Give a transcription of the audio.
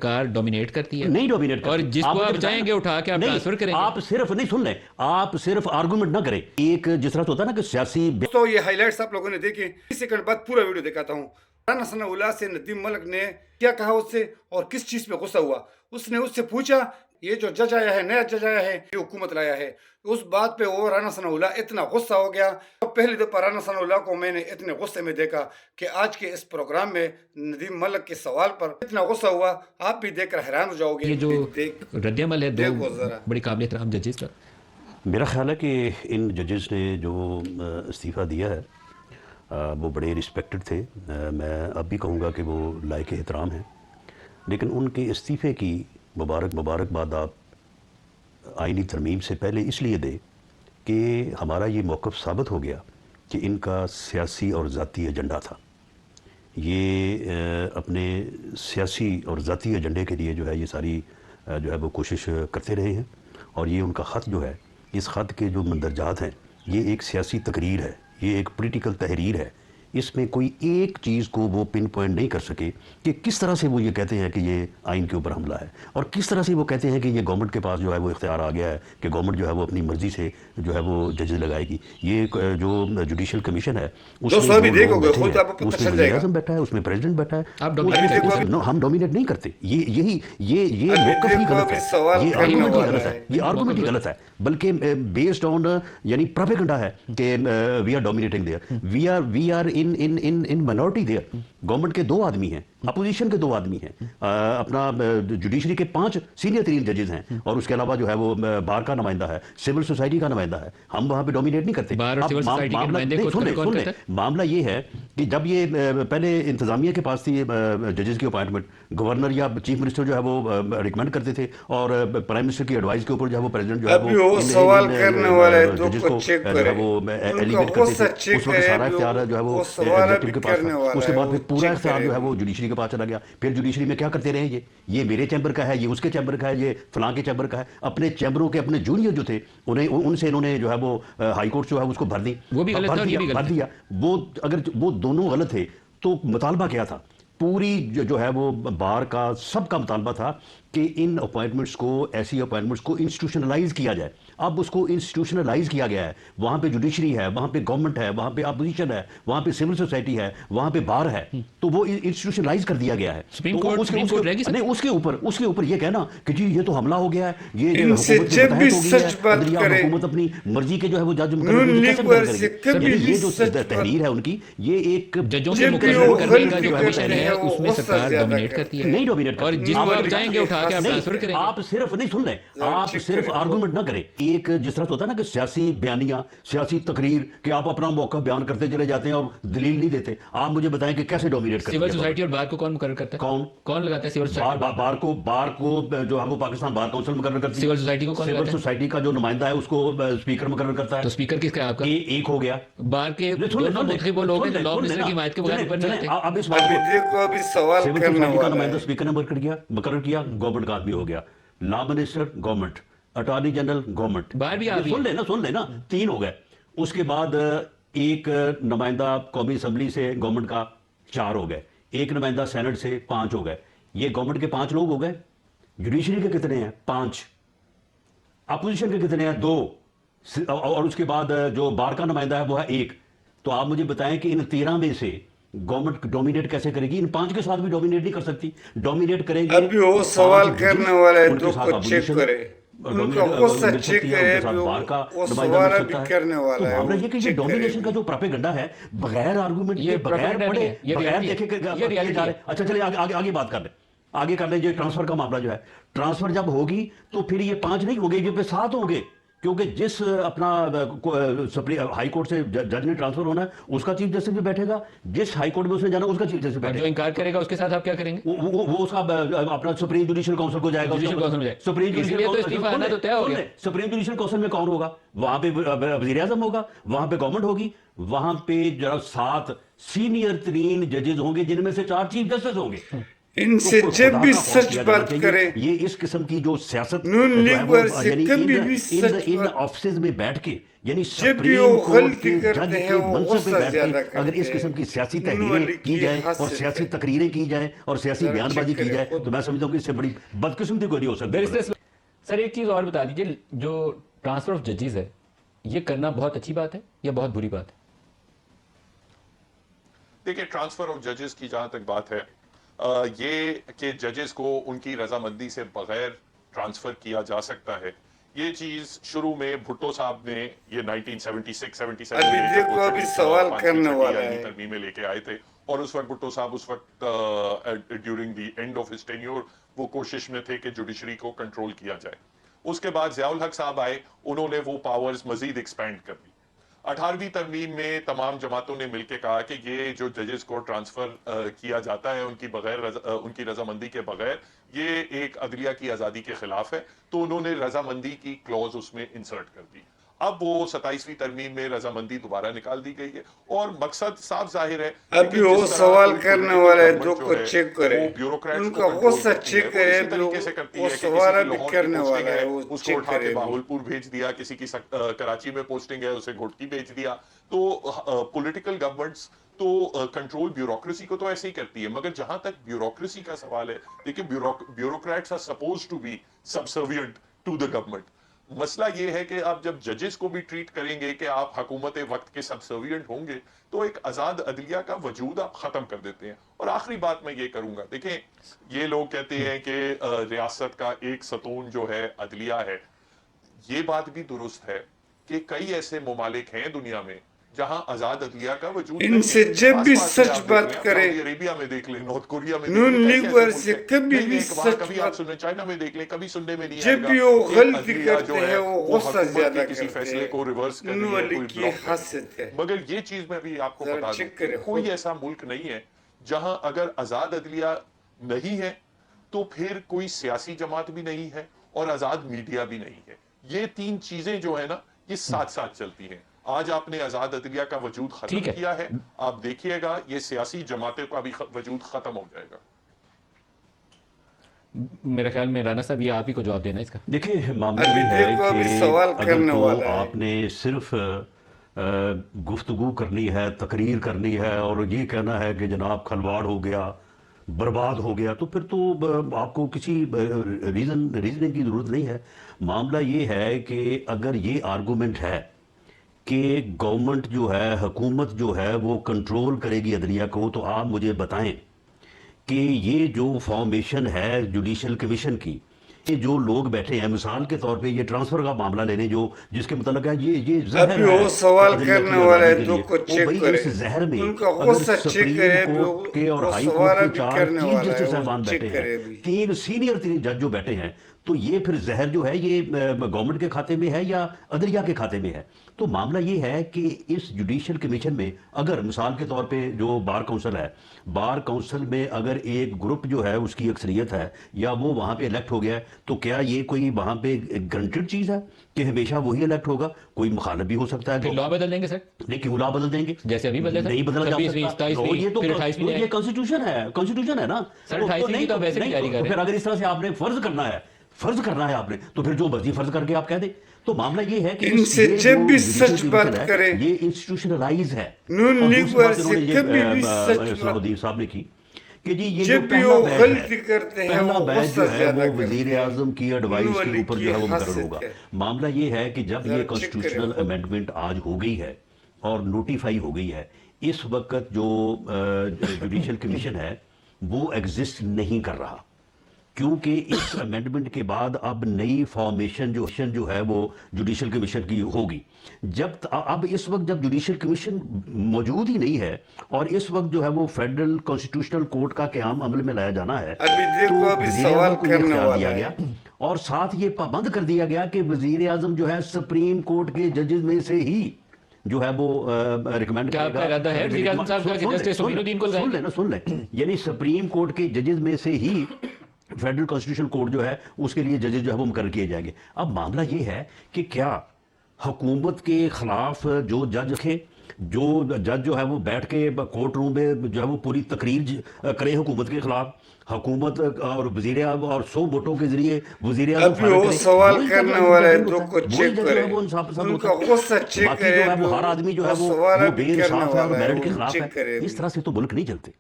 کار dominate کرتی ہے نہیں ڈومینیٹ کرتی. اور جس کو آپ چاہیں گے اٹھا کے آپ ٹرانسفر کریں گے. آپ صرف نہیں سن لیں, آپ صرف آرگومنٹ نہ کریں. ایک جس طرح ہوتا ہے نا کہ سیاسی تو یہ ہائی لائٹس آپ لوگوں نے دیکھیں, 20 سیکنڈ بعد پورا ویڈیو دکھاتا ہوں. رانا ثناء اللہ سے ندیم ملک نے کیا کہا اس سے اور کس چیز پہ غصہ ہوا. اس نے اس سے پوچھا یہ جو جج آیا ہے, نیا جج آیا ہے, یہ حکومت لایا ہے. اس بات پہ وہ رانا ثناء اللہ اتنا غصہ ہو گیا. پہلی دفعہ رانا ثناء اللہ کو میں نے اتنے غصے میں دیکھا کہ آج کے اس پروگرام میں ندیم ملک کے سوال پر اتنا غصہ ہوا, آپ بھی دیکھ کر حیران ہو جاؤ گے. یہ جو رد عمل ہے دو بڑی قابل احترام ججز کا, میرا خیال ہے کہ ان ججز نے جو استعفیٰ دیا ہے وہ بڑے رسپیکٹڈ تھے. میں اب بھی کہوں گا کہ وہ لائق احترام ہیں, لیکن ان کے استعفے کی مبارکباد آپ آئینی ترمیم سے پہلے اس لیے دے کہ ہمارا یہ موقف ثابت ہو گیا کہ ان کا سیاسی اور ذاتی ایجنڈا تھا. یہ اپنے سیاسی اور ذاتی ایجنڈے کے لیے جو ہے یہ ساری جو ہے وہ کوشش کرتے رہے ہیں. اور یہ ان کا خط جو ہے, اس خط کے جو مندرجات ہیں, یہ ایک سیاسی تقریر ہے, یہ ایک پولیٹیکل تحریر ہے. اس میں کوئی ایک چیز کو وہ پن پوائنٹ نہیں کر سکے کہ کس طرح سے وہ یہ کہتے ہیں کہ یہ آئین کے اوپر حملہ ہے, اور کس طرح سے وہ کہتے ہیں کہ یہ گورنمنٹ کے پاس جو ہے وہ اختیار آ گیا ہے کہ گورنمنٹ جو ہے وہ اپنی مرضی سے جو ہے وہ ججز لگائے گی. یہ جو جوڈیشل کمیشن ہے اس میں وزیر اعظم بیٹھا ہے, اس میں پریزیڈنٹ بیٹھا ہے. ہم ڈومینیٹ نہیں کرتے. یہ موقف ہی غلط ہے, یہ آرگومنٹ ہی غلط ہے, یہ آرگومنٹ ہی غلط ہے. بلکہ بیسڈ آن یعنی پروپیگنڈا ہے کہ we are dominating there, we are in minority there. Government کے 2 آدمی ہیں, اپوزیشن کے 2 آدمی ہیں, اپنا جوڈیشری کے 5 سینئر ترین ججز ہیں, اور اس کے علاوہ جو ہے وہ بار کا نمائندہ ہے, سول سوسائٹی کا نمائندہ ہے. ہم وہاں پہ ڈومینیٹ نہیں کرتے. معاملہ یہ ہے کہ جب یہ پہلے انتظامیہ کے پاس تھی ججز کی اپوائنٹمنٹ, گورنر یا چیف منسٹر جو ہے وہ ریکمینڈ کرتے تھے, اور پرائم منسٹر کی ایڈوائز کے اوپر جو ہے وہ پریزیڈنٹ جو ہے وہ سوال کرنے والے ججز کو وہ ایلیویٹ کرتے تھے. اس وقت سارا اختیار جو ہے وہ ایگزیکٹو کے پاس تھا. اس کے بعد پھر پورا اختیار جو ہے وہ جوڈیشری کے پاس چلا گیا. پھر جوڈیشری میں کیا کرتے رہے, یہ میرے چیمبر کا ہے, یہ اس کے چیمبر کا ہے, یہ فلاں کے چیمبر کا ہے. اپنے چیمبروں کے اپنے جونیئر جو تھے ان سے انہوں نے جو ہے وہ ہائی کورٹ جو ہے اس کو بھر دی, بھر دیا. وہ اگر وہ دونوں غلط تھے تو مطالبہ کیا تھا, پوری جو ہے وہ بار کا سب کا مطالبہ تھا کہ ان اپوائنٹمنٹس کو, ایسی اپوائنٹمنٹس کو انسٹیٹیوشنلائز کیا جائے. اب اس کو انسٹیٹیوشنلائز کیا گیا ہے. وہاں پہ جوڈیشری ہے, وہاں پہ گورنمنٹ ہے, وہاں پہ اپوزیشن ہے, وہاں پہ سول سوسائٹی ہے, وہاں پہ بار ہے, تو وہ انسٹیٹیوشنلائز کر دیا گیا ہے. اس کے اوپر یہ کہنا کہ جی یہ تو حملہ ہو گیا ہے, یہ حکومت اپنی مرضی کے جو ہے وہ جج مقرر, یہ جو تحریر ہے ان کی, یہ ایک ججوں سے مقرر کرنے کا جو کمیشن ہے اس میں سرکار ڈومینیٹ کرتی ہے. نہیں ڈومینیٹ, اور جس کو آپ چاہیں گے اٹھا کے آپ ٹرانسفر کریں. آپ صرف نہیں سن لیں, آپ صرف آرگومنٹ نہ کریں. ایک جس طرح ہوتا ہے نا کہ سیاسی بیانیہ, سیاسی تقریر, کہ آپ اپنا موقع بیان کرتے چلے جاتے ہیں اور دلیل نہیں دیتے. آپ مجھے بتائیں کہ کیسے ڈومینیٹ کرتے ہیں. سول سوسائٹی اور بار کو کون مقرر کرتا ہے؟ کون لگاتا ہے سول سوسائٹی؟ بار کو جو ہے وہ پاکستان بار کونسل مقرر کرتی ہے. سول سوسائٹی کو کون لگاتا ہے؟ سول سوسائٹی کا جو نمائندہ ہے اس کو اسپیکر مقرر کرتا ہے. تو اسپیکر کس کا ہے آپ کا؟ ایک ہو گیا. بار کے دونوں منتخب لوگ ہیں جو لا منسٹر کی حمایت کے بغیر اوپر نہیں آتے. اب اس بات کو سول سوسائٹی کا نمائندہ اسپیکر نے مقرر کیا, گورنمنٹ کا آدمی ہو گیا. Law minister government, attorney general government, باہر بھی سن لینا 3 ہو گئے. اس کے بعد ایک نمائندہ قومی اسمبلی سے گورنمنٹ کا 4 ہو گئے, ایک نمائندہ سینٹ سے 5 ہو گئے. یہ گورنمنٹ کے 5 لوگ ہو گئے. جوڈیشری کے کتنے ہیں؟ 5. اپوزیشن کے کتنے ہیں؟ 2. اور اس کے بعد جو بار کا نمائندہ ہے وہ ہے 1. تو آپ مجھے بتائیں کہ ان 13 میں سے گورنمنٹ ڈومینیٹ کیسے کرے گی؟ ان 5 کے ساتھ بھی ڈومینیٹ نہیں کر سکتی. ڈومینیٹ کریں گے. ابھی وہ سوال کرنے والے دو کو چیک کرے, ان کا غصہ چیک کرے, وہ سوال بھی کرنے والا ہے. معاملہ یہ کہ یہ ڈومینیشن کا جو پروپیگنڈا ہے, بغیر آرگومنٹ کے, بغیر پڑھے, بغیر دیکھے کہ اچھا چلے آگے بات کر لیں. آگے کر لیں. یہ ٹرانسفر کا معاملہ جو ہے, ٹرانسفر جب ہوگی تو پھر یہ 5 نہیں ہوگے, یہ پہ 7 ہوں گے, کیونکہ جس اپنا ہائی کورٹ سے جج نے ٹرانسفر ہونا ہے اس کا چیف جسٹس بھی بیٹھے گا, جس ہائی کورٹ میں اس نے جانا اس کا چیف جسٹس بیٹھے گا. جو انکار کرے گا اس کے ساتھ آپ کیا کریں گے؟ وہ اس کا اپنا سپریم جوڈیشل کاؤنسل کو جائے گا. سپریم جوڈیشل کاؤنسل میں کون ہوگا؟ وہاں پہ وزیر اعظم ہوگا, وہاں پہ گورنمنٹ ہوگی, وہاں پہ 7 سینئر ترین ججز ہوں گے جن میں سے 4 چیف جسٹس ہوں گے. ان تو سے خدا جب کا بھی خوف سچ کیا جانا بات چاہیے. کرے یہ اس قسم کی جو سیاست نون جو ہے لیگ وہ والے سے یعنی کبھی بھی سچ ان بات آفسز میں بیٹھ کے یعنی جب بھی سپریم وہ کورٹ غلطی کے جج کرتے ہیں کے وہ منصب پہ غصہ بیٹھ کے زیادہ اگر اس کرتے قسم کی سیاسی ہیں. تحریریں والی کی کی جائیں اور حسد سیاسی ہے. تقریریں کی جائیں اور سیاسی ذرا بیان چیک بازی کی کریں جائے خود. تو میں سمجھتا ہوں کہ اس سے بڑی بدقسمتی کوئی نہیں ہو سکتی. بیرسٹر سر ایک چیز اور بتا دیجیے، جو ٹرانسفر آف ججز ہے یہ کرنا بہت اچھی بات ہے یا بہت بری بات ہے؟ دیکھیں، ٹرانسفر آف ججز کی جہاں تک بات ہے، یہ کہ ججز کو ان کی رضامندی سے بغیر ٹرانسفر کیا جا سکتا ہے، یہ چیز شروع میں بھٹو صاحب نے یہ 1976-77 ابھی میں دیکھو ابھی سوال کرنے والا آئینی ہے. ترمیمیں لے کے آئے تھے، اور اس وقت بھٹو صاحب اس وقت during the end of his tenure وہ کوشش میں تھے کہ جوڈیشری کو کنٹرول کیا جائے. اس کے بعد ضیاء الحق صاحب آئے، انہوں نے وہ پاورز مزید ایکسپینڈ کر دی. 18ویں ترمیم میں تمام جماعتوں نے مل کے کہا کہ یہ جو ججز کو ٹرانسفر کیا جاتا ہے ان کی رضامندی کے بغیر، یہ ایک عدلیہ کی آزادی کے خلاف ہے، تو انہوں نے رضامندی کی کلوز اس میں انسرٹ کر دی. اب وہ 27ویں ترمیم میں رضامندی دوبارہ نکال دی گئی ہے، اور مقصد صاف ظاہر ہے. ابھی وہ سوال کرنے والا ہے، دو کو چیک کرے، ان کا غصہ چیک کرے. اسی طریقے سے کرتی وہ ہے کہ سوال کسی کی ابھی لاہور کی کرنے پوسٹنگ والا ہے، ہے وہ اس کو چیک اٹھا کے کرے. باہولپور بھیج دیا، کسی کی کراچی میں پوسٹنگ ہے اسے گھوٹکی بھیج دیا. تو پولیٹیکل گورنمنٹس تو کنٹرول بیوروکریسی کو تو ایسے ہی کرتی ہے، مگر جہاں تک بیوروکریسی کا سوال ہے، دیکھیں bureaucrats are suppose to be subservient to the government. مسئلہ یہ ہے کہ آپ جب ججز کو بھی ٹریٹ کریں گے کہ آپ حکومت وقت کے سبسروینٹ ہوں گے، تو ایک آزاد عدلیہ کا وجود آپ ختم کر دیتے ہیں. اور آخری بات میں یہ کروں گا، دیکھیں یہ لوگ کہتے ہیں کہ ریاست کا ایک ستون جو ہے عدلیہ ہے. یہ بات بھی درست ہے کہ کئی ایسے ممالک ہیں دنیا میں جہاں آزاد عدلیہ کا وجود ان نہیں سے ہے. جب بھی آس پاس میں سچ آپ دیکھ بات لیں، کرے، سعودی عربیہ میں دیکھ لیں، نارتھ کوریا میں دیکھ نون لیں، لیگ کیسے والے ایسے سے ملک ہیں. کبھی نہیں بھی نہیں، وہاں سچ کبھی آپ بات، سنیں، چائنا میں دیکھ لیں، کبھی سننے میں نہیں جب آئے گا بھی وہ کہ غلطی عدلیہ کرتے جو ہیں ہے وہ وہ غصہ حکومت کے زیادہ کسی کرتے فیصلے ہیں. کو ریورس کر ان رہی ہے، والی کوئی کی بلاک کر رہی حسد ہے. ہے. مگر یہ چیز میں بھی آپ کو ذرا بتا چیک دوں، کرے خود. کوئی ایسا ملک نہیں ہے جہاں اگر آزاد عدلیہ نہیں ہے تو پھر کوئی سیاسی جماعت بھی نہیں ہے اور آزاد میڈیا بھی نہیں ہے. یہ تین چیزیں جو ہے نا، یہ ساتھ ساتھ چلتی ہیں. آج آپ نے آزاد عدلیہ کا وجود ختم ٹھیک ہے. کیا ہے، آپ دیکھیے گا یہ سیاسی جماعتوں کا بھی وجود ختم ہو جائے گا. میرے خیال میں رانا صاحب یہ آپ ہی کو جواب دینا ہے اس کا. دیکھیں معاملہ ابھی یہ ہے دیکھو ابھی کہ سوال اگر کرنے تو والا ہے. آپ نے صرف گفتگو کرنی ہے، تقریر کرنی ہے اور یہ کہنا ہے کہ جناب کھلواڑ ہو گیا، برباد ہو گیا، تو پھر تو آپ کو کسی ریزننگ کی ضرورت نہیں ہے. معاملہ یہ ہے کہ اگر یہ آرگومنٹ ہے کہ گورنمنٹ جو ہے، حکومت جو ہے وہ کنٹرول کرے گی عدلیہ کو، تو آپ مجھے بتائیں کہ یہ جو فارمیشن ہے جوڈیشل کمیشن کی، یہ جو لوگ بیٹھے ہیں، مثال کے طور پہ یہ ٹرانسفر کا معاملہ لے لیں جو جس کے متعلق ہے یہ زہر ابھی ہے وہ سوال عدلیہ کرنے کی والا آزادی ہے، کے دو لیے. کو وہ چیک بھئی کرے، اس زہر میں ان کا اگر غصہ چیک سپریم کرے. کورٹ کے اور وہ ہائی سوال کورٹ کے ابھی 4 کرنے چیف والا ہے، جسٹس وہ صاحبان بیٹھے چیک ہیں، کرے ابھی. 3 سینئر جج جو بیٹھے ہیں، تو یہ پھر زہر جو ہے یہ گورنمنٹ کے کھاتے میں ہے یا عدلیہ کے کھاتے میں ہے؟ تو معاملہ یہ ہے کہ اس جوڈیشل کمیشن میں اگر مثال کے طور پہ جو بار کونسل ہے، بار کونسل میں اگر ایک گروپ جو ہے اس کی اکثریت ہے یا وہ وہاں پہ الیکٹ ہو گیا ہے، تو کیا یہ کوئی وہاں پہ گرنٹڈ چیز ہے کہ ہمیشہ وہی الیکٹ ہوگا؟ کوئی مخالف بھی ہو سکتا ہے. پھر لا بدل دیں گے سر، نہیں، کیوں لا بدل دیں گے؟ جیسے ابھی بدلے تھا، نہیں بدلا جا 26ویں، سکتا. 27ویں، یہ تو پھر 28ویں یہ کانسٹیٹیوشن ہے، کانسٹیٹیوشن ہے نا. سر 28ویں کی تو ویسے بھی جاری کر رہے پھر ہیں. اگر اس طرح سے آپ نے فرض کرنا ہے آپ نے، تو پھر جو مرضی فرض کر کے آپ کہہ دیں. تو معاملہ یہ ہے کہ ان سے یہ جب جو بھی جوڈیشل سچ کمیشن بات ہے کرے، یہ انسٹیٹیوشنلائز ہے. نون اور لیگ دوسری بات والے انہوں سے نے کبھی بھی سچ اسلام بات، الدین صاحب نے کی کہ جی یہ جو جب بھی پہلا وہ بیچ غلطی ہے، کرتے ہیں پہلا وہ بیچ غصہ جو ہے زیادہ وہ کرتے وزیر ہیں. اعظم کی ان ایڈوائس کے والی اوپر کی جو ہے وہ مقرر حسد ہوگا. ہے. معاملہ یہ ہے کہ جب یہ ذرا چیک کرے کانسٹیٹیوشنل خود. امینڈمنٹ آج ہو گئی ہے اور نوٹیفائی ہو گئی ہے، اس وقت جو جوڈیشل کمیشن ہے وہ ایگزسٹ نہیں کر رہا، کیونکہ اس امینڈمنٹ کے بعد اب نئی فارمیشن جو ہے وہ جوڈیشل کمیشن کی ہوگی. اب اس وقت جب جوڈیشل کمیشن موجود ہی نہیں ہے اور اس وقت جو ہے وہ فیڈرل کانسٹیٹیوشنل کورٹ کا قیام عمل میں لایا جانا ہے، ابھی تو دیکھو ابھی وزیر سوال اعظم کو یہ کرنے اختیار والا دیا ہے. گیا اور ساتھ یہ پابند کر دیا گیا کہ وزیر اعظم جو ہے سپریم کورٹ کے ججز میں سے ہی جو ہے وہ ریکمینڈ کیا کرے آپ کا گا. ارادہ ہے وزیر اعظم صاحب کا کہ جسٹس امین الدین کو لائیں؟ سن لیں یعنی سپریم کورٹ کے ججز میں سے ہی فیڈرل کانسٹیٹیوشن کورٹ جو ہے اس کے لیے ججز جو ہے وہ مقرر کیے جائیں گے. اب معاملہ یہ ہے کہ کیا حکومت کے خلاف جو جج جو ہے وہ بیٹھ کے کورٹ روم میں جو ہے وہ پوری تقریر کریں حکومت کے خلاف، حکومت اور وزیر اعظم اور 100 ووٹوں کے ذریعے وزیر اعظم ابھی وہ سوال کرنے والے دو کو چیک کرے ان کا غصہ چیک باقی کرے جو ہے وہ ہر آدمی جو ہے وہ سوال بے بھی کرنے انصاف ہے اور والا ہے میرٹ کے وہ خلاف چیک کرے ہے. اس طرح سے تو ملک نہیں چلتے.